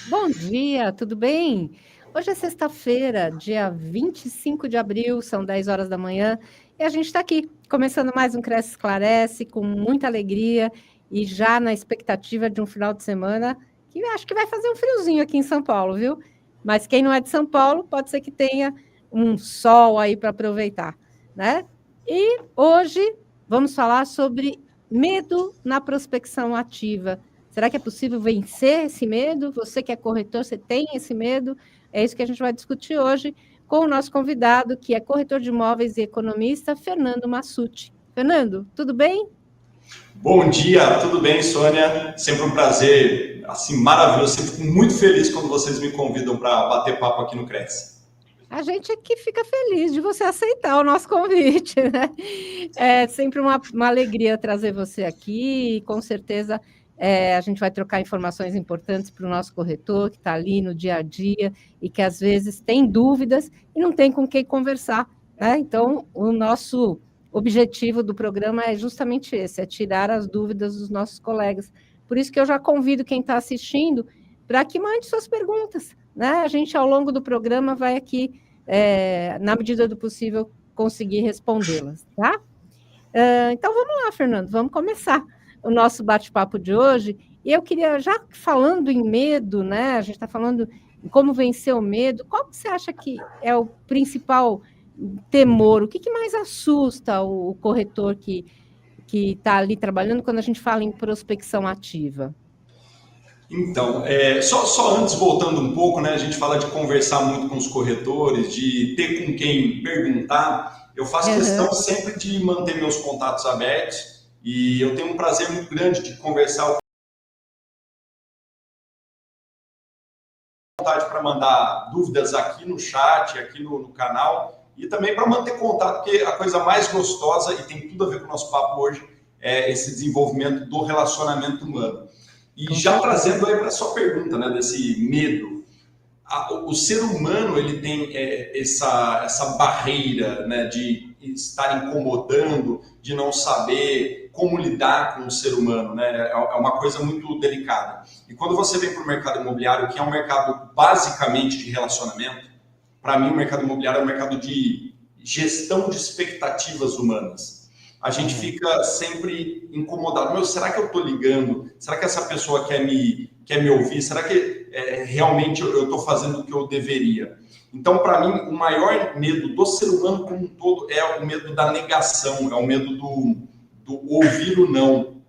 Bom dia, tudo bem? Hoje é sexta-feira, dia 25 de abril, são 10 horas da manhã, e a gente está aqui, começando mais um Cresce Esclarece, com muita alegria e já na expectativa de um final de semana que eu acho que vai fazer um friozinho aqui em São Paulo, viu? Mas quem não é de São Paulo, pode ser que tenha um sol aí para aproveitar, né? E hoje vamos falar sobre medo na prospecção ativa. Será que é possível vencer esse medo? Você que é corretor, você tem esse medo? É isso que a gente vai discutir hoje com o nosso convidado, que é corretor de imóveis e economista, Fernando Massucci. Fernando, tudo bem? Bom dia, tudo bem, Sônia? Sempre um prazer, assim, maravilhoso. Sempre fico muito feliz quando vocês me convidam para bater papo aqui no Cresce. A gente aqui fica feliz de você aceitar o nosso convite, né? É sempre uma alegria trazer você aqui e com certeza a gente vai trocar informações importantes para o nosso corretor que está ali no dia a dia e que às vezes tem dúvidas e não tem com quem conversar, né? Então, o nosso objetivo do programa é justamente esse, é tirar as dúvidas dos nossos colegas. Por isso que eu já convido quem está assistindo para que mande suas perguntas, né? A gente, ao longo do programa, vai aqui, na medida do possível, conseguir respondê-las, tá? Então, vamos lá, Fernando, vamos começar o nosso bate-papo de hoje. E eu queria, já falando em medo, né? A gente está falando em como vencer o medo, qual que você acha que é o principal temor? O que mais assusta o corretor que está ali trabalhando quando a gente fala em prospecção ativa? Então, só antes, voltando um pouco, né? A gente fala de conversar muito com os corretores, de ter com quem perguntar. Eu faço Uhum. questão sempre de manter meus contatos abertos e eu tenho um prazer muito grande de conversar vontade para mandar dúvidas aqui no chat, aqui no canal, e também para manter contato, porque a coisa mais gostosa, e tem tudo a ver com o nosso papo hoje, é esse desenvolvimento do relacionamento humano. E Com já certeza. trazendo aí para a sua pergunta, né, desse medo, o ser humano ele tem essa barreira, né, de estar incomodando, de não saber como lidar com o ser humano, né? É uma coisa muito delicada. E quando você vem para o mercado imobiliário, que é um mercado basicamente de relacionamento, para mim o mercado imobiliário é um mercado de gestão de expectativas humanas. A gente fica sempre incomodado. Meu, será que eu estou ligando? Será que essa pessoa quer me ouvir? Será que realmente eu estou fazendo o que eu deveria? Então, para mim, o maior medo do ser humano como um todo é o medo da negação, é o medo do ouvir o não.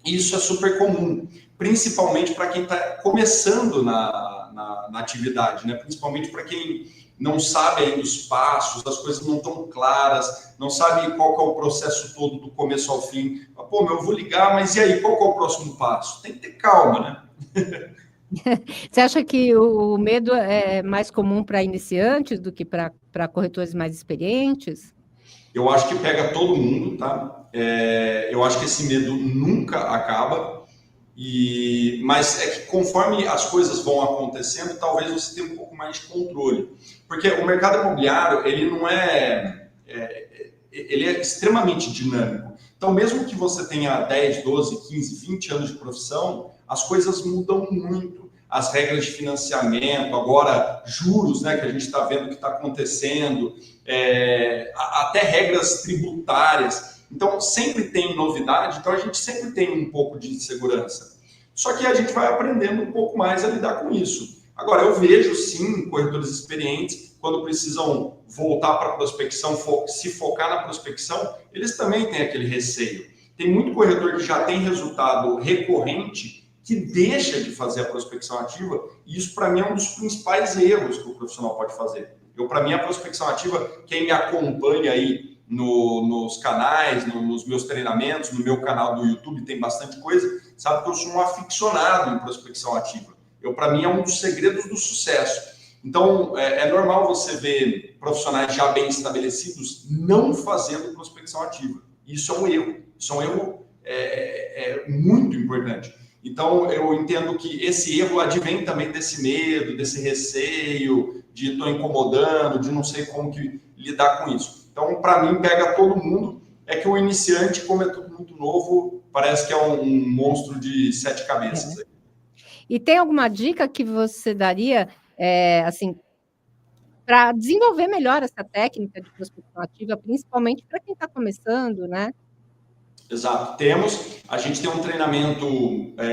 Isso é super comum, principalmente para quem está começando na atividade, né? Principalmente para quem não sabe ainda os passos, as coisas não estão claras, não sabe qual que é o processo todo do começo ao fim. Pô, meu, eu vou ligar, mas e aí, qual que é o próximo passo? Tem que ter calma, né? Você acha que o medo é mais comum para iniciantes do que para corretores mais experientes? Eu acho que pega todo mundo, tá? Eu acho que esse medo nunca acaba. Mas é que conforme as coisas vão acontecendo, talvez você tenha um pouco mais de controle. Porque o mercado imobiliário, ele não ele é extremamente dinâmico. Então, mesmo que você tenha 10, 12, 15, 20 anos de profissão, as coisas mudam muito. As regras de financiamento, agora juros, né, que a gente está vendo que está acontecendo, até regras tributárias. Então, sempre tem novidade, então a gente sempre tem um pouco de insegurança. Só que a gente vai aprendendo um pouco mais a lidar com isso. Agora, eu vejo sim corretores experientes, quando precisam voltar para a prospecção, se focar na prospecção, eles também têm aquele receio. Tem muito corretor que já tem resultado recorrente que deixa de fazer a prospecção ativa, e isso para mim é um dos principais erros que o profissional pode fazer. Para mim, a prospecção ativa, quem me acompanha aí nos canais, nos meus treinamentos, no meu canal do YouTube, tem bastante coisa, sabe que eu sou um aficionado em prospecção ativa. Para mim, é um dos segredos do sucesso. Então, é normal você ver profissionais já bem estabelecidos não fazendo prospecção ativa. Isso é um erro. Isso é um erro muito importante. Então, eu entendo que esse erro advém também desse medo, desse receio, de estou incomodando, de não sei como que lidar com isso. Então, para mim, pega todo mundo. É que o iniciante, como é tudo muito novo, parece que é um monstro de 7 cabeças. E tem alguma dica que você daria, assim, para desenvolver melhor essa técnica de prospecção ativa, principalmente para quem está começando, né? Exato, temos. A gente tem um treinamento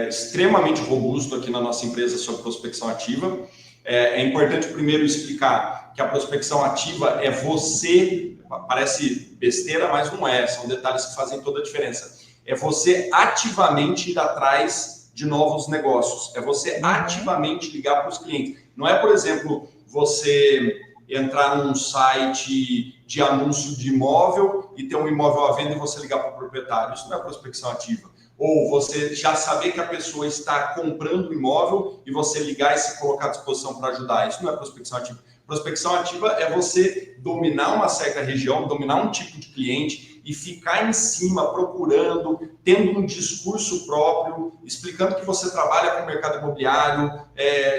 extremamente robusto aqui na nossa empresa sobre prospecção ativa. É importante primeiro explicar que a prospecção ativa é você, parece besteira, mas não é, são detalhes que fazem toda a diferença. É você ativamente ir atrás de novos negócios, é você ativamente ligar para os clientes. Não é, por exemplo, você entrar num site de anúncio de imóvel e ter um imóvel à venda e você ligar para o proprietário. Isso não é prospecção ativa. Ou você já saber que a pessoa está comprando o imóvel e você ligar e se colocar à disposição para ajudar. Isso não é prospecção ativa. Prospecção ativa é você dominar uma certa região, dominar um tipo de cliente e ficar em cima, procurando, tendo um discurso próprio, explicando que você trabalha com o mercado imobiliário,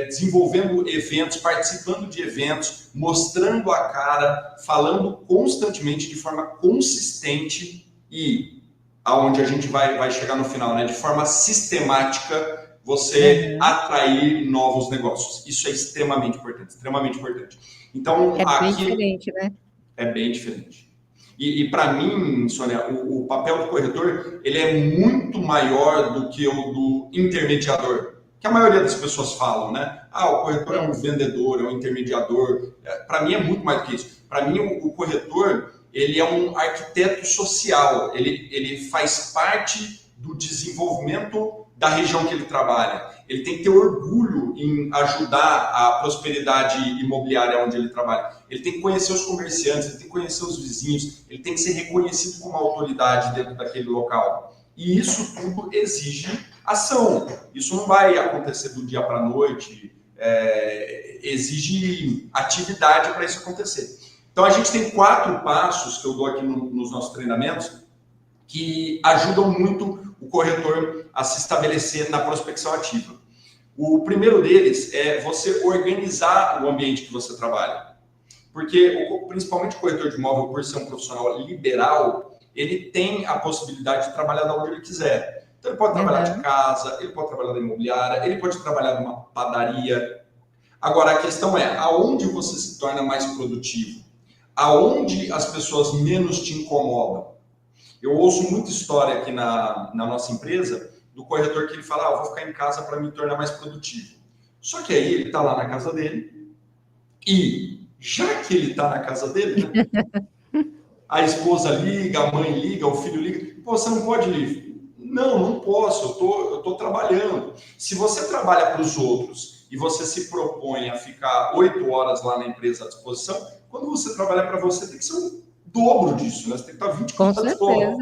desenvolvendo eventos, participando de eventos, mostrando a cara, falando constantemente, de forma consistente e aonde a gente vai chegar no final, né? De forma sistemática, você atrair novos negócios. Isso é extremamente importante, extremamente importante. Então, bem diferente, né? É bem diferente. E para mim, Sônia, o papel do corretor, ele é muito maior do que o do intermediador, que a maioria das pessoas falam, né? O corretor é um vendedor, é um intermediador. Para mim é muito mais do que isso. Para mim, o corretor, ele é um arquiteto social, ele faz parte do desenvolvimento da região que ele trabalha. Ele tem que ter orgulho em ajudar a prosperidade imobiliária onde ele trabalha. Ele tem que conhecer os comerciantes, ele tem que conhecer os vizinhos, ele tem que ser reconhecido como autoridade dentro daquele local. E isso tudo exige ação. Isso não vai acontecer do dia para a noite, exige atividade para isso acontecer. Então, a gente tem 4 passos que eu dou aqui nos nossos treinamentos que ajudam muito o corretor a se estabelecer na prospecção ativa. O primeiro deles é você organizar o ambiente que você trabalha. Porque, principalmente o corretor de imóvel, por ser um profissional liberal, ele tem a possibilidade de trabalhar de onde ele quiser. Então, ele pode trabalhar de casa, ele pode trabalhar na imobiliária, ele pode trabalhar numa padaria. Agora, a questão é, aonde você se torna mais produtivo? Aonde as pessoas menos te incomodam? Eu ouço muita história aqui na nossa empresa do corretor que ele fala, eu vou ficar em casa para me tornar mais produtivo. Só que aí ele está lá na casa dele e, já que ele está na casa dele, né, a esposa liga, a mãe liga, o filho liga, pô, você não pode ir? Não posso, eu tô trabalhando. Se você trabalha para os outros e você se propõe a ficar 8 horas lá na empresa à disposição, quando você trabalha para você, tem que ser um dobro disso, né? Você tem que estar 24 horas fora.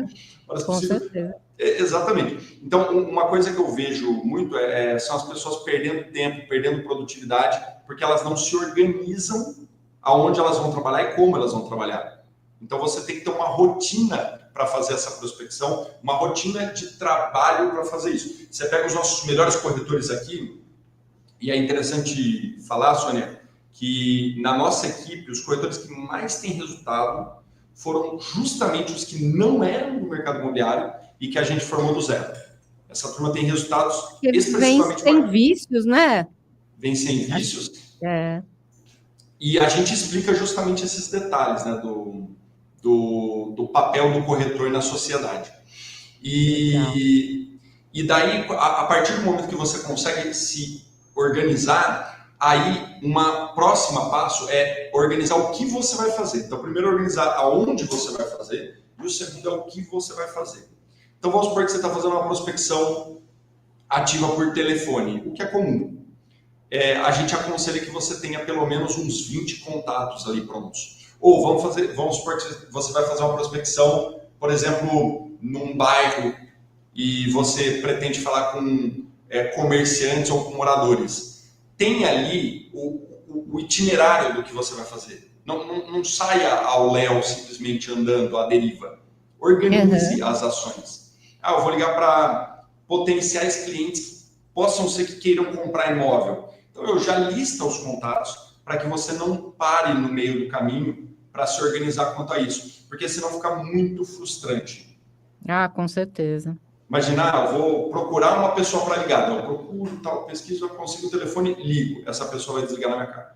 Com certeza. Exatamente. Então, uma coisa que eu vejo muito são as pessoas perdendo tempo, perdendo produtividade, porque elas não se organizam aonde elas vão trabalhar e como elas vão trabalhar. Então, você tem que ter uma rotina para fazer essa prospecção, uma rotina de trabalho para fazer isso. Você pega os nossos melhores corretores aqui, e é interessante falar, Sônia, que na nossa equipe, os corretores que mais têm resultado foram justamente os que não eram do mercado imobiliário e que a gente formou do zero. Essa turma tem resultados expressivamente maiores. Vem sem vícios, né? Vem sem vícios. E a gente explica justamente esses detalhes, né, do papel do corretor na sociedade. E daí, a partir do momento que você consegue se organizar, aí, uma próxima passo é organizar o que você vai fazer. Então, primeiro organizar aonde você vai fazer e o segundo é o que você vai fazer. Então, vamos supor que você está fazendo uma prospecção ativa por telefone, o que é comum. A gente aconselha que você tenha pelo menos uns 20 contatos ali prontos. Ou vamos supor que você vai fazer uma prospecção, por exemplo, num bairro e você pretende falar com comerciantes ou com moradores. Tem ali o itinerário do que você vai fazer. Não saia ao léu simplesmente andando à deriva. Organize as ações. Eu vou ligar para potenciais clientes que possam ser que queiram comprar imóvel. Então, eu já listo os contatos para que você não pare no meio do caminho para se organizar quanto a isso. Porque senão fica muito frustrante. Com certeza. Imaginar, eu vou procurar uma pessoa para ligar. Então, eu procuro tal, pesquiso, eu consigo o telefone, ligo. Essa pessoa vai desligar na minha cara.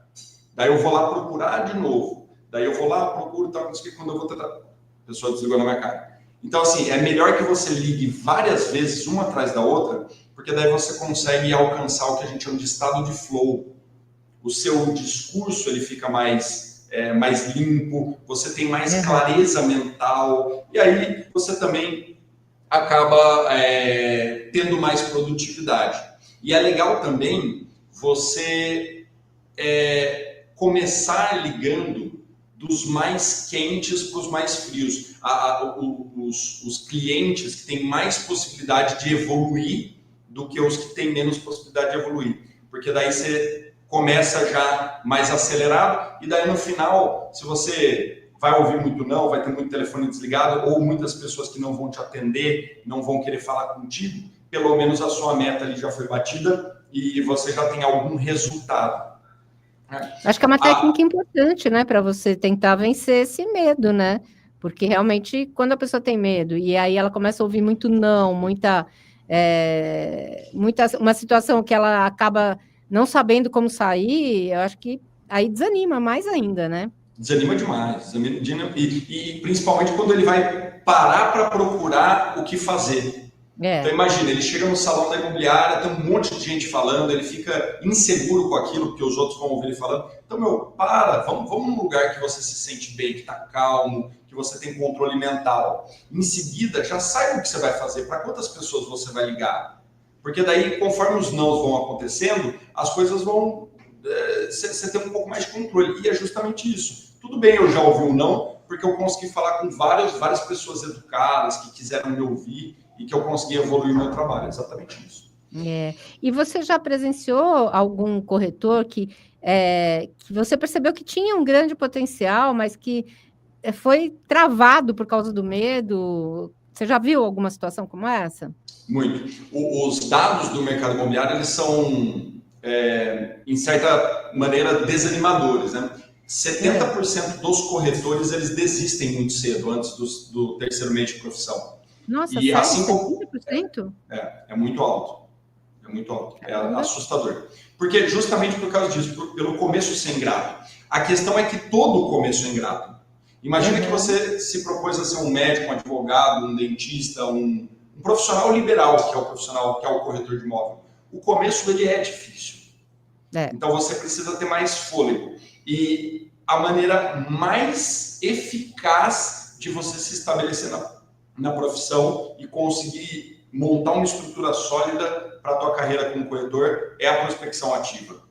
Daí eu vou lá procurar de novo. Daí eu vou lá, procuro tal, quando eu vou tentar. A pessoa desligou na minha cara. Então, assim, é melhor que você ligue várias vezes, uma atrás da outra, porque daí você consegue alcançar o que a gente chama de estado de flow. O seu discurso, ele fica mais limpo, você tem mais clareza mental, e aí você também acaba tendo mais produtividade. E é legal também você começar ligando dos mais quentes para os mais frios. Os clientes que têm mais possibilidade de evoluir do que os que têm menos possibilidade de evoluir. Porque daí você começa já mais acelerado e daí no final, se você vai ouvir muito não, vai ter muito telefone desligado ou muitas pessoas que não vão te atender, não vão querer falar contigo, pelo menos a sua meta ali já foi batida e você já tem algum resultado. Acho que é uma técnica importante, né, para você tentar vencer esse medo, né? Porque realmente, quando a pessoa tem medo e aí ela começa a ouvir muito não, uma situação que ela acaba não sabendo como sair, eu acho que aí desanima mais ainda, né? Desanima demais. E principalmente quando ele vai parar para procurar o que fazer. Então imagina, ele chega no salão da imobiliária, tem um monte de gente falando, ele fica inseguro com aquilo, porque os outros vão ouvir ele falando. Então, vamos num lugar que você se sente bem, que está calmo, que você tem controle mental. Em seguida, já saiba o que você vai fazer, para quantas pessoas você vai ligar. Porque daí, conforme os nãos vão acontecendo, as coisas vão... Você tem um pouco mais de controle. E é justamente isso. Tudo bem, eu já ouvi um não, porque eu consegui falar com várias pessoas educadas, que quiseram me ouvir, e que eu consegui evoluir o meu trabalho, exatamente isso. E você já presenciou algum corretor que você percebeu que tinha um grande potencial, mas que foi travado por causa do medo? Você já viu alguma situação como essa? Muito. Os dados do mercado imobiliário, eles são, em certa maneira, desanimadores, né? 70% dos corretores, eles desistem muito cedo, antes do terceiro mês de profissão. Nossa, e sério? Assim como 70%? É muito alto. É muito alto. É assustador. Porque justamente por causa disso, pelo começo ser ingrato. A questão é que todo começo é ingrato. Imagina que você se propôs a ser um médico, um advogado, um dentista, um profissional liberal, que é o profissional, que é o corretor de imóvel. O começo ele é difícil. Então você precisa ter mais fôlego. E a maneira mais eficaz de você se estabelecer na profissão e conseguir montar uma estrutura sólida para a tua carreira como corretor é a prospecção ativa.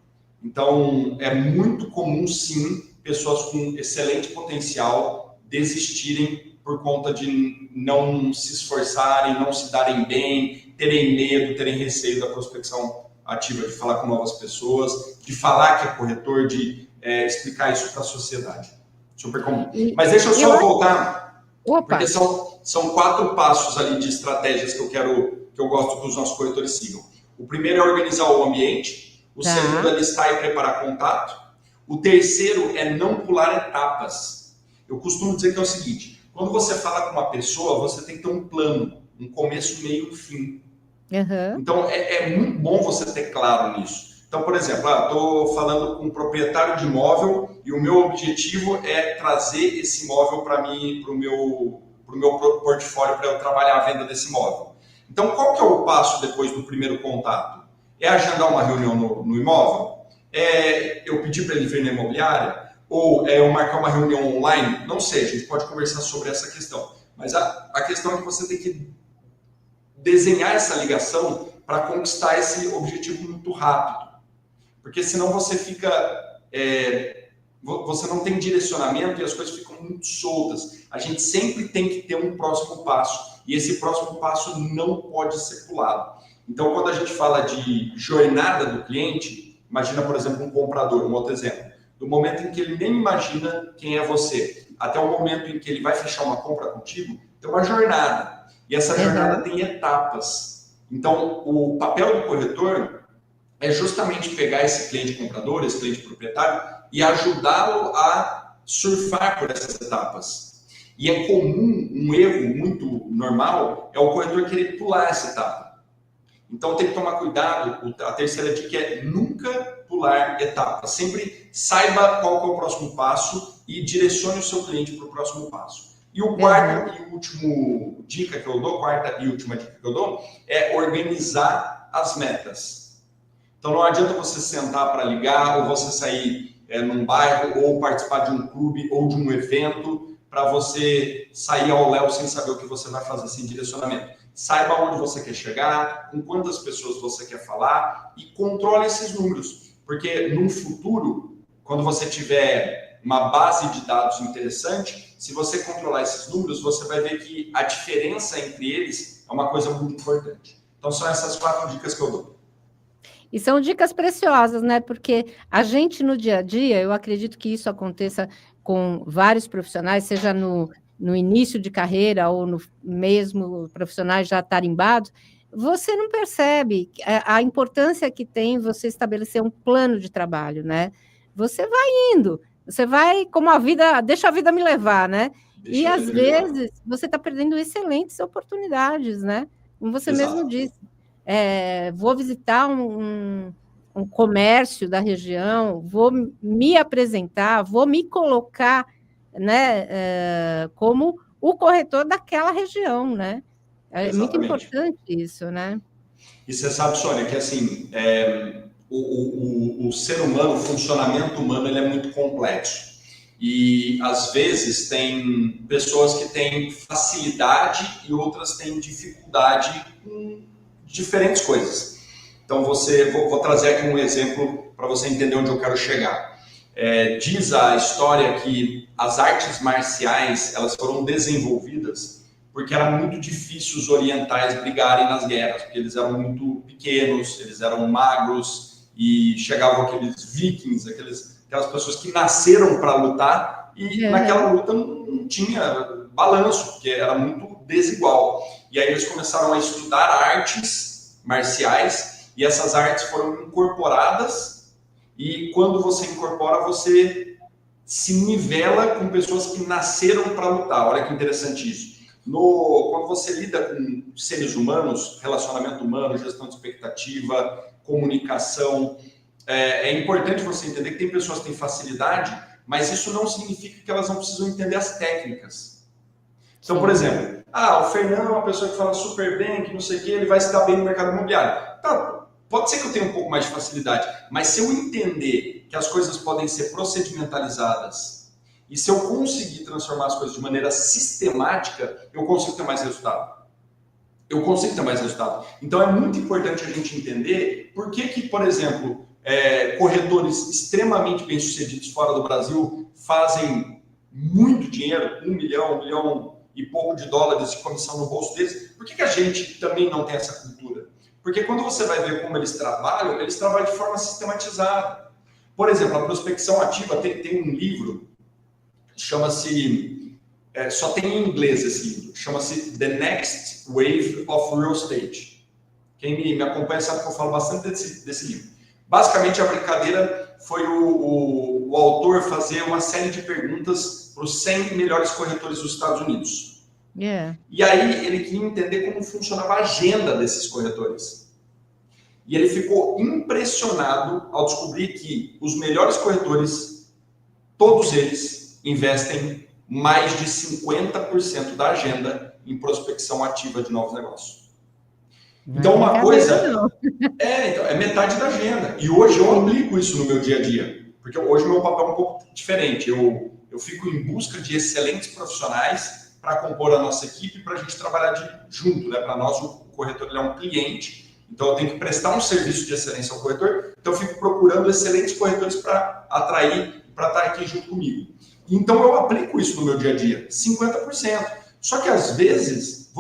Então, é muito comum, sim, pessoas com excelente potencial desistirem por conta de não se esforçarem, não se darem bem, terem medo, terem receio da prospecção ativa, de falar com novas pessoas, de falar que é corretor, de explicar isso para a sociedade. Super comum. Mas deixa eu só voltar, porque são 4 passos ali de estratégias que eu gosto que os nossos corretores sigam. O primeiro é organizar o ambiente, o segundo é listar e preparar contato, o terceiro é não pular etapas. Eu costumo dizer que é o seguinte, quando você fala com uma pessoa, você tem que ter um plano, um começo, meio e fim. Então, é muito bom você ter claro nisso. Então, por exemplo, estou falando com um proprietário de imóvel e o meu objetivo é trazer esse imóvel para mim, para o meu portfólio, para eu trabalhar a venda desse imóvel. Então, qual que é o passo depois do primeiro contato? É agendar uma reunião no imóvel? É eu pedir para ele vir na imobiliária? Ou é eu marcar uma reunião online? Não sei, a gente pode conversar sobre essa questão. Mas a questão é que você tem que desenhar essa ligação para conquistar esse objetivo muito rápido. Porque senão você fica... você não tem direcionamento e as coisas ficam muito soltas. A gente sempre tem que ter um próximo passo. E esse próximo passo não pode ser pulado. Então, quando a gente fala de jornada do cliente, imagina, por exemplo, um comprador, um outro exemplo. Do momento em que ele nem imagina quem é você, até o momento em que ele vai fechar uma compra contigo, tem uma jornada. E essa jornada tem etapas. Então, o papel do corretor é justamente pegar esse cliente comprador, esse cliente proprietário, e ajudá-lo a surfar por essas etapas. E é comum, um erro muito normal, é o corretor querer pular essa etapa. Então tem que tomar cuidado, a terceira dica é nunca pular etapa. Sempre saiba qual que é o próximo passo e direcione o seu cliente para o próximo passo. E o quarto e último dica que eu dou, quarta e última dica que eu dou, é organizar as metas. Então não adianta você sentar para ligar ou você sair num bairro ou participar de um clube ou de um evento para você sair ao léu sem saber o que você vai fazer sem direcionamento. Saiba onde você quer chegar, com quantas pessoas você quer falar e controle esses números. Porque no futuro, quando você tiver uma base de dados interessante, se você controlar esses números, você vai ver que a diferença entre eles é uma coisa muito importante. Então são essas 4 dicas que eu dou. E são dicas preciosas, né? Porque a gente no dia a dia, eu acredito que isso aconteça com vários profissionais, seja no início de carreira ou no mesmo profissionais já tarimbados, você não percebe a importância que tem você estabelecer um plano de trabalho, né? Você vai indo, você vai como a vida, deixa a vida me levar, né? E às vezes você está perdendo excelentes oportunidades, né? Como você mesmo disse. Vou visitar um comércio da região, vou me apresentar, vou me colocar, né, como o corretor daquela região, né? É muito importante isso, né? E você sabe, Sônia, que assim, o ser humano, o funcionamento humano, ele é muito complexo. E às vezes tem pessoas que têm facilidade e outras têm dificuldade com diferentes coisas. Então vou trazer aqui um exemplo para você entender onde eu quero chegar. Diz a história que as artes marciais elas foram desenvolvidas porque era muito difícil os orientais brigarem nas guerras, porque eles eram muito pequenos, eles eram magros e chegavam aqueles vikings, aquelas pessoas que nasceram para lutar e naquela luta não tinha balanço, porque era muito desigual. E aí eles começaram a estudar artes marciais e essas artes foram incorporadas e quando você incorpora, você se nivela com pessoas que nasceram para lutar. Olha que interessante isso. Quando você lida com seres humanos, relacionamento humano, gestão de expectativa, comunicação, é importante você entender que tem pessoas que têm facilidade, mas isso não significa que elas não precisam entender as técnicas. Então, por exemplo, o Fernando é uma pessoa que fala super bem, que não sei o que, ele vai se dar bem no mercado imobiliário. Tá, pode ser que eu tenha um pouco mais de facilidade, mas se eu entender que as coisas podem ser procedimentalizadas e se eu conseguir transformar as coisas de maneira sistemática, eu consigo ter mais resultado. Então é muito importante a gente entender por que, por exemplo, corretores extremamente bem-sucedidos fora do Brasil fazem muito dinheiro, 1 milhão e pouco de dólares de comissão no bolso deles. Por que a gente também não tem essa cultura? Porque quando você vai ver como eles trabalham de forma sistematizada. Por exemplo, a prospecção ativa tem um livro, chama-se, só tem em inglês esse livro, chama-se The Next Wave of Real Estate. Quem me acompanha sabe que eu falo bastante desse livro. Basicamente, a brincadeira foi o autor fazer uma série de perguntas para os 100 melhores corretores dos Estados Unidos. E aí ele queria entender como funcionava a agenda desses corretores. E ele ficou impressionado ao descobrir que os melhores corretores, todos eles, investem mais de 50% da agenda em prospecção ativa de novos negócios. Então, uma coisa... é metade da agenda. E hoje eu aplico isso no meu dia a dia. Porque hoje o meu papel é um pouco diferente. Eu fico em busca de excelentes profissionais para compor a nossa equipe, para a gente trabalhar junto, né? Para nós, o corretor ele é um cliente, então eu tenho que prestar um serviço de excelência ao corretor, então eu fico procurando excelentes corretores para atrair, para estar aqui junto comigo. Então eu aplico isso no meu dia a dia, 50%. Só que às vezes,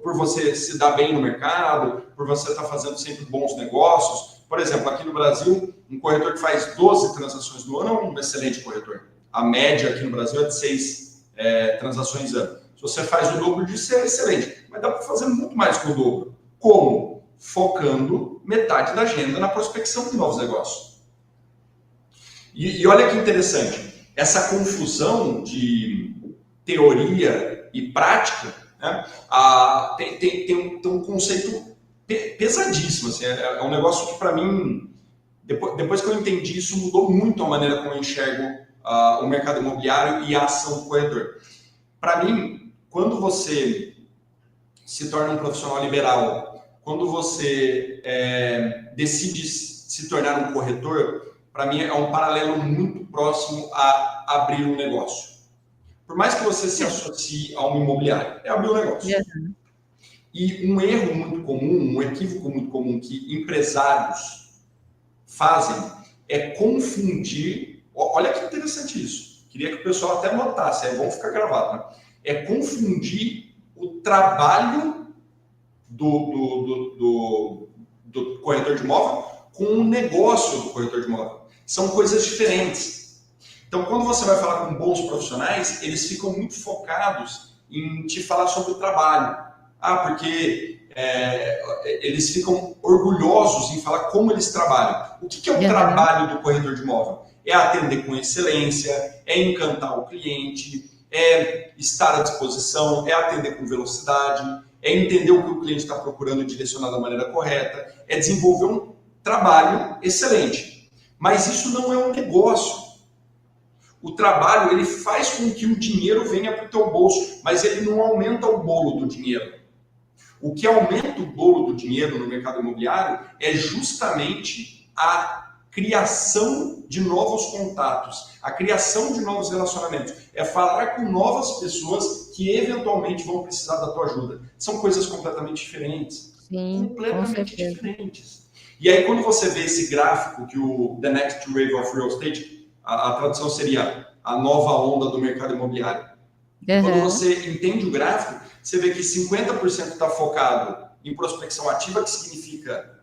por você se dar bem no mercado, por você estar fazendo sempre bons negócios, por exemplo, aqui no Brasil, um corretor que faz 12 transações no ano é um excelente corretor. A média aqui no Brasil é de 6 transações ano. Se você faz o dobro disso, é excelente. Mas dá para fazer muito mais que o dobro. Como? Focando metade da agenda na prospecção de novos negócios. E olha que interessante. Essa confusão de teoria e prática, né, tem um conceito pesadíssimo. Assim, é um negócio que, para mim, depois que eu entendi isso, mudou muito a maneira como eu enxergo o mercado imobiliário e a ação do corretor. Para mim, quando você se torna um profissional liberal, quando você decide se tornar um corretor, para mim é um paralelo muito próximo a abrir um negócio. Por mais que você se associe a um imobiliário, é abrir um negócio. Uhum. E um erro muito comum, um equívoco muito comum que empresários fazem é confundir. Olha que interessante isso. Queria que o pessoal até notasse, é bom ficar gravado, né? É confundir o trabalho do corretor de imóvel com o negócio do corretor de imóvel. São coisas diferentes. Então, quando você vai falar com bons profissionais, eles ficam muito focados em te falar sobre o trabalho. Porque eles ficam orgulhosos em falar como eles trabalham. O que é o trabalho do corretor de imóvel? É atender com excelência, é encantar o cliente, é estar à disposição, é atender com velocidade, é entender o que o cliente está procurando e direcionar da maneira correta, é desenvolver um trabalho excelente. Mas isso não é um negócio. O trabalho, ele faz com que o dinheiro venha para o teu bolso, mas ele não aumenta o bolo do dinheiro. O que aumenta o bolo do dinheiro no mercado imobiliário é justamente a criação de novos contatos, a criação de novos relacionamentos. É falar com novas pessoas que eventualmente vão precisar da tua ajuda. São coisas completamente diferentes. Sim, completamente diferentes. E aí, quando você vê esse gráfico que o The Next Wave of Real Estate, a tradução seria a nova onda do mercado imobiliário. Quando você entende o gráfico, você vê que 50% está focado em prospecção ativa, que significa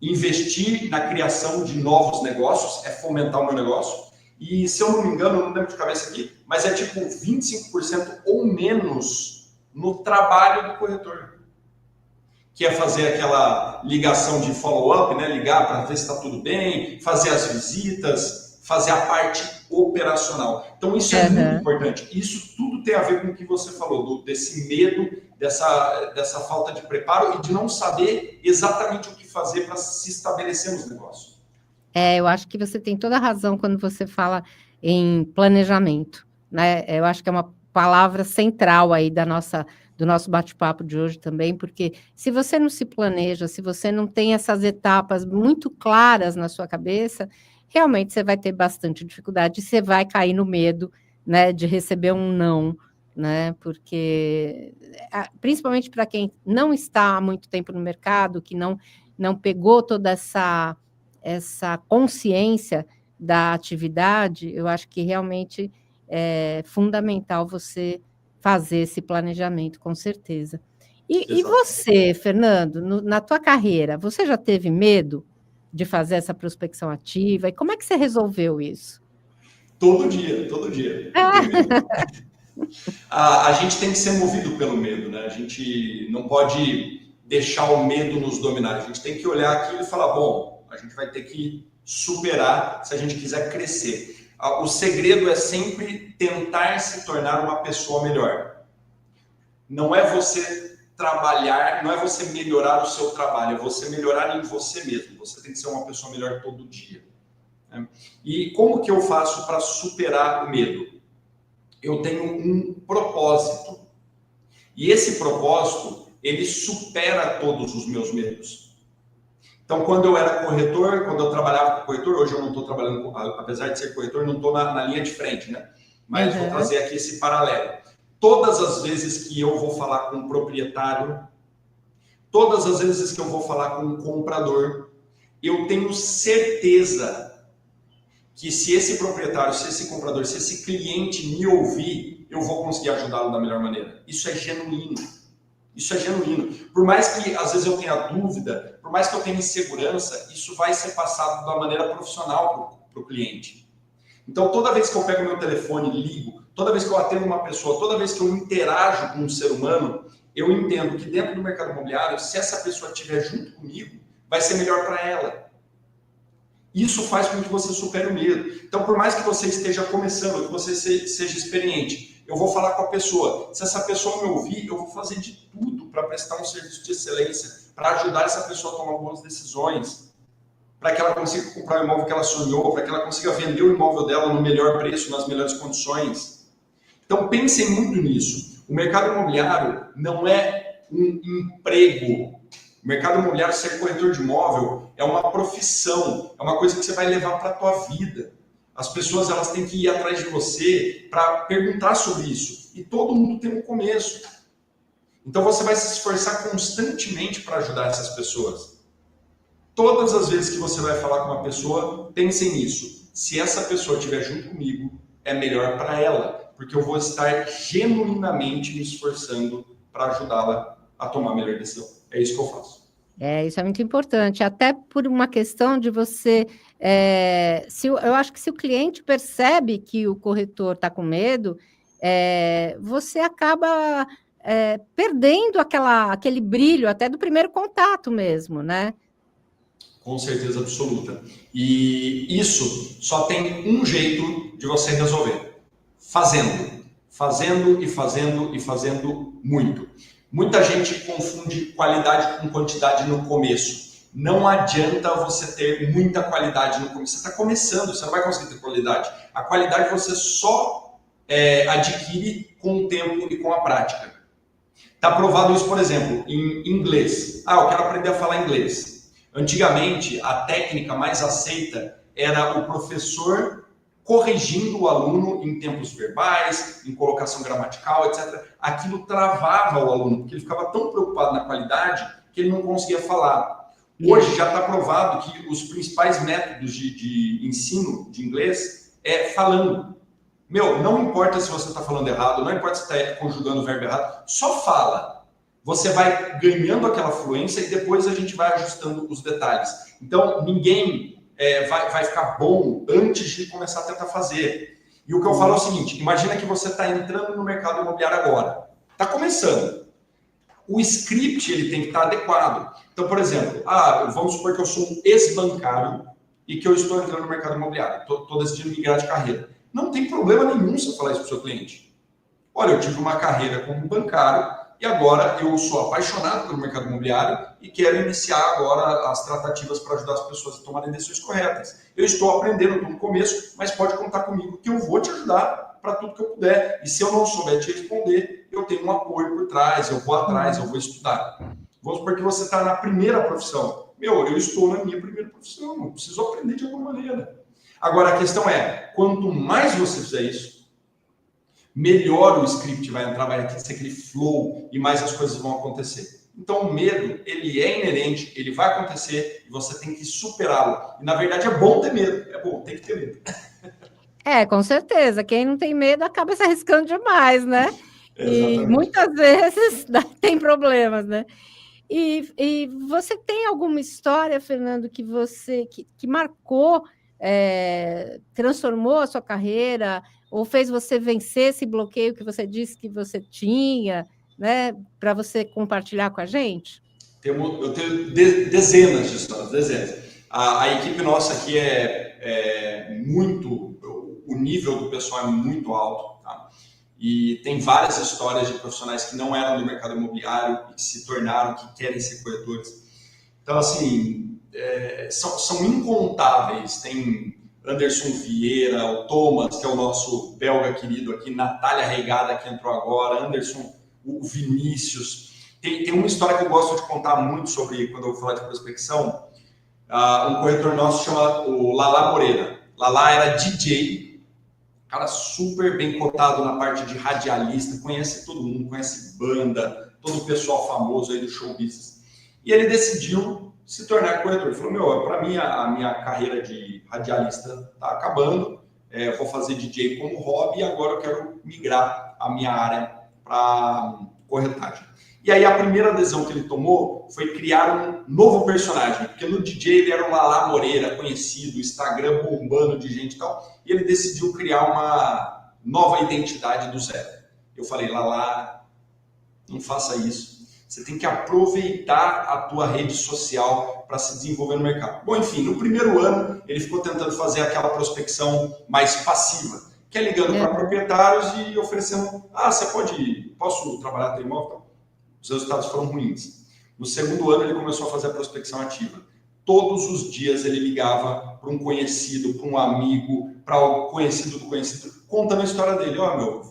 investir na criação de novos negócios, é fomentar o meu negócio. E, se eu não me engano, eu não lembro de cabeça aqui, mas é tipo 25% ou menos no trabalho do corretor. Que é fazer aquela ligação de follow-up, né? Ligar para ver se está tudo bem, fazer as visitas, fazer a parte operacional. Então, isso é muito importante. Isso tudo tem a ver com o que você falou, desse medo, dessa falta de preparo e de não saber exatamente o que fazer para se estabelecer nos negócios. Eu acho que você tem toda a razão quando você fala em planejamento, né? Eu acho que é uma palavra central aí do nosso bate-papo de hoje também, porque se você não se planeja, se você não tem essas etapas muito claras na sua cabeça, realmente você vai ter bastante dificuldade, você vai cair no medo, né, de receber um não, né? Porque, principalmente para quem não está há muito tempo no mercado, que não pegou toda essa consciência da atividade, eu acho que realmente é fundamental você fazer esse planejamento, com certeza. E você, Fernando, na tua carreira, você já teve medo de fazer essa prospecção ativa? E como é que você resolveu isso? Todo dia. A gente tem que ser movido pelo medo, né? A gente não pode deixar o medo nos dominar. A gente tem que olhar aquilo e falar, bom, a gente vai ter que superar se a gente quiser crescer. O segredo é sempre tentar se tornar uma pessoa melhor. Não é você trabalhar, não é você melhorar o seu trabalho, é você melhorar em você mesmo. Você tem que ser uma pessoa melhor todo dia. Né? E como que eu faço para superar o medo? Eu tenho um propósito. E esse propósito, ele supera todos os meus medos. Então, quando eu era corretor, quando eu trabalhava com corretor, hoje eu não estou trabalhando, apesar de ser corretor, não estou na linha de frente, né? Mas vou trazer aqui esse paralelo. Todas as vezes que eu vou falar com um proprietário, todas as vezes que eu vou falar com um comprador, eu tenho certeza que se esse proprietário, se esse comprador, se esse cliente me ouvir, eu vou conseguir ajudá-lo da melhor maneira. Isso é genuíno. Isso é genuíno. Por mais que às vezes eu tenha dúvida, por mais que eu tenha insegurança, isso vai ser passado da maneira profissional para o cliente. Então, toda vez que eu pego meu telefone e ligo, toda vez que eu atendo uma pessoa, toda vez que eu interajo com um ser humano, eu entendo que dentro do mercado imobiliário, se essa pessoa estiver junto comigo, vai ser melhor para ela. Isso faz com que você supere o medo. Então, por mais que você esteja começando, que você seja experiente, eu vou falar com a pessoa. Se essa pessoa me ouvir, eu vou fazer de tudo para prestar um serviço de excelência, para ajudar essa pessoa a tomar boas decisões, para que ela consiga comprar o imóvel que ela sonhou, para que ela consiga vender o imóvel dela no melhor preço, nas melhores condições. Então, pensem muito nisso. O mercado imobiliário não é um emprego. O mercado imobiliário, ser corretor de imóvel, é uma profissão, é uma coisa que você vai levar para a tua vida. As pessoas elas têm que ir atrás de você para perguntar sobre isso. E todo mundo tem um começo. Então, você vai se esforçar constantemente para ajudar essas pessoas. Todas as vezes que você vai falar com uma pessoa, pense nisso. Se essa pessoa estiver junto comigo, é melhor para ela, porque eu vou estar genuinamente me esforçando para ajudá-la a tomar a melhor decisão. É isso que eu faço. Isso é muito importante, até por uma questão de você... eu acho que se o cliente percebe que o corretor está com medo, você acaba perdendo aquele brilho até do primeiro contato mesmo, né? Com certeza absoluta. E isso só tem um jeito de você resolver. Fazendo. Fazendo e fazendo e fazendo muito. Muita gente confunde qualidade com quantidade no começo. Não adianta você ter muita qualidade no começo. Você está começando, você não vai conseguir ter qualidade. A qualidade você só adquire com o tempo e com a prática. Está provado isso, por exemplo, em inglês. Eu quero aprender a falar inglês. Antigamente, a técnica mais aceita era o professor corrigindo o aluno em tempos verbais, em colocação gramatical, etc. Aquilo travava o aluno, porque ele ficava tão preocupado na qualidade que ele não conseguia falar. Hoje já está provado que os principais métodos de ensino de inglês é falando. Não importa se você está falando errado, não importa se está conjugando o verbo errado, só fala. Você vai ganhando aquela fluência e depois a gente vai ajustando os detalhes. Então, ninguém vai ficar bom antes de começar a tentar fazer. E o que eu falo é o seguinte, imagina que você está entrando no mercado imobiliário agora. Está começando. O script ele tem que estar adequado. Então, por exemplo, vamos supor que eu sou um ex-bancário e que eu estou entrando no mercado imobiliário. Estou decidindo migrar de carreira. Não tem problema nenhum você falar isso para o seu cliente. Olha, eu tive uma carreira como bancário, e agora eu sou apaixonado pelo mercado imobiliário e quero iniciar agora as tratativas para ajudar as pessoas a tomarem decisões corretas. Eu estou aprendendo, estou no começo, mas pode contar comigo que eu vou te ajudar para tudo que eu puder. E se eu não souber te responder, eu tenho um apoio por trás, eu vou atrás, eu vou estudar. Vamos supor que você está na primeira profissão. Eu estou na minha primeira profissão, eu preciso aprender de alguma maneira. Agora, a questão é, quanto mais você fizer isso, melhor o script vai entrar, vai ser aquele flow e mais as coisas vão acontecer. Então, o medo, ele é inerente, ele vai acontecer e você tem que superá-lo. E, na verdade, é bom ter medo. É bom, tem que ter medo. Com certeza. Quem não tem medo acaba se arriscando demais, né? Exatamente. E muitas vezes tem problemas, né? E você tem alguma história, Fernando, que que marcou, transformou a sua carreira, ou fez você vencer esse bloqueio que você disse que você tinha, né, para você compartilhar com a gente? Eu tenho dezenas de histórias, dezenas. A equipe nossa aqui o nível do pessoal é muito alto, tá? E tem várias histórias de profissionais que não eram do mercado imobiliário e que se tornaram, que querem ser corretores. Então, assim, são incontáveis. Tem Anderson Vieira, o Thomas, que é o nosso belga querido aqui, Natália Reigada, que entrou agora, Anderson, o Vinícius. Tem uma história que eu gosto de contar muito sobre, quando eu vou falar de prospecção. Um corretor nosso chama o Lala Moreira. Lala era DJ, cara super bem cotado na parte de radialista, conhece todo mundo, conhece banda, todo o pessoal famoso aí do show business. E ele decidiu se tornar corretor. Ele falou, para mim a minha carreira de radialista está acabando, eu vou fazer DJ como hobby e agora eu quero migrar a minha área para corretagem. E aí a primeira adesão que ele tomou foi criar um novo personagem, porque no DJ ele era o Lala Moreira, conhecido, Instagram bombando de gente e tal, e ele decidiu criar uma nova identidade do zero. Eu falei, Lala, não faça isso. Você tem que aproveitar a tua rede social para se desenvolver no mercado. Bom, enfim, no primeiro ano ele ficou tentando fazer aquela prospecção mais passiva, que é ligando para proprietários e oferecendo, posso trabalhar teu imóvel? Então, os resultados foram ruins. No segundo ano, ele começou a fazer a prospecção ativa. Todos os dias ele ligava para um conhecido, para um amigo, para o conhecido do conhecido, contando a história dele.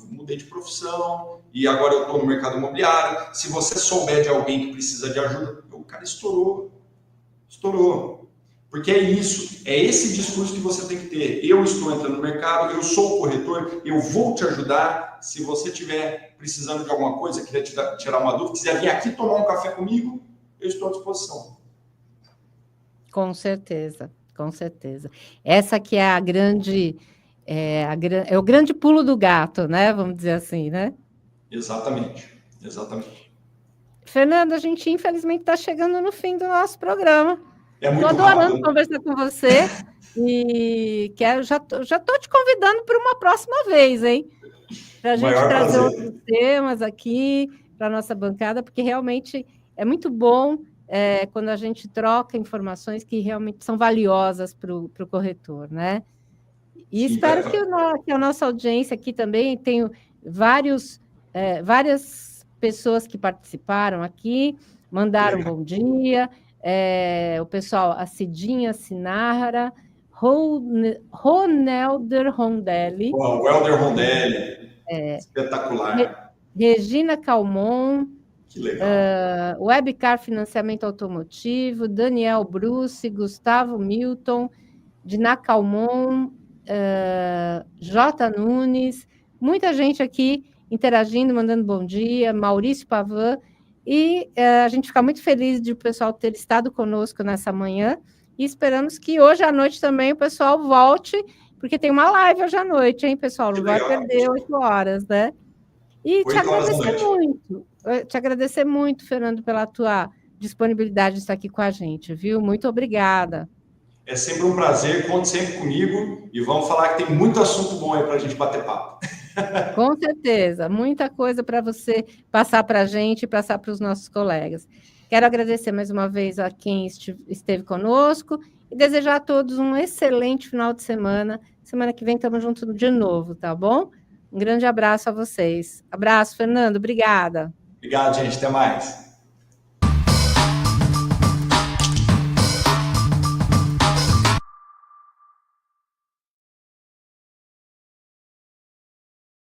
Mudei de profissão e agora eu estou no mercado imobiliário. Se você souber de alguém que precisa de ajuda, o cara estourou. Porque é isso, é esse discurso que você tem que ter. Eu estou entrando no mercado, eu sou o corretor, eu vou te ajudar. Se você estiver precisando de alguma coisa, quiser tirar uma dúvida, quiser vir aqui tomar um café comigo, eu estou à disposição. Com certeza, com certeza. Essa que é é o grande pulo do gato, né? Vamos dizer assim, né? Exatamente. Fernando, a gente infelizmente está chegando no fim do nosso programa. Estou adorando conversar com você e já estou te convidando para uma próxima vez, hein? Para a gente trazer outros temas aqui para a nossa bancada, porque realmente é muito bom quando a gente troca informações que realmente são valiosas para o corretor, né? E espero que a nossa audiência aqui também, tenho várias pessoas que participaram aqui, mandaram bom dia, o pessoal, a Cidinha Sinara, Ronelder Rondelli. O Helder Rondelli, espetacular. Regina Calmon. Que legal. Webcar Financiamento Automotivo, Daniel Bruce, Gustavo Milton, Diná Calmon, J. Nunes, muita gente aqui interagindo, mandando bom dia, Maurício Pavan, e a gente fica muito feliz de o pessoal ter estado conosco nessa manhã, e esperamos que hoje à noite também o pessoal volte, porque tem uma live hoje à noite, hein, pessoal? Não vai perder 8 horas, né? E te agradecer muito, Fernando, pela tua disponibilidade de estar aqui com a gente, viu? Muito obrigada. É sempre um prazer, conte sempre comigo e vamos falar que tem muito assunto bom aí para a gente bater papo. Com certeza, muita coisa para você passar para a gente e passar para os nossos colegas. Quero agradecer mais uma vez a quem esteve conosco e desejar a todos um excelente final de semana. Semana que vem estamos juntos de novo, tá bom? Um grande abraço a vocês. Abraço, Fernando. Obrigada. Obrigado, gente. Até mais.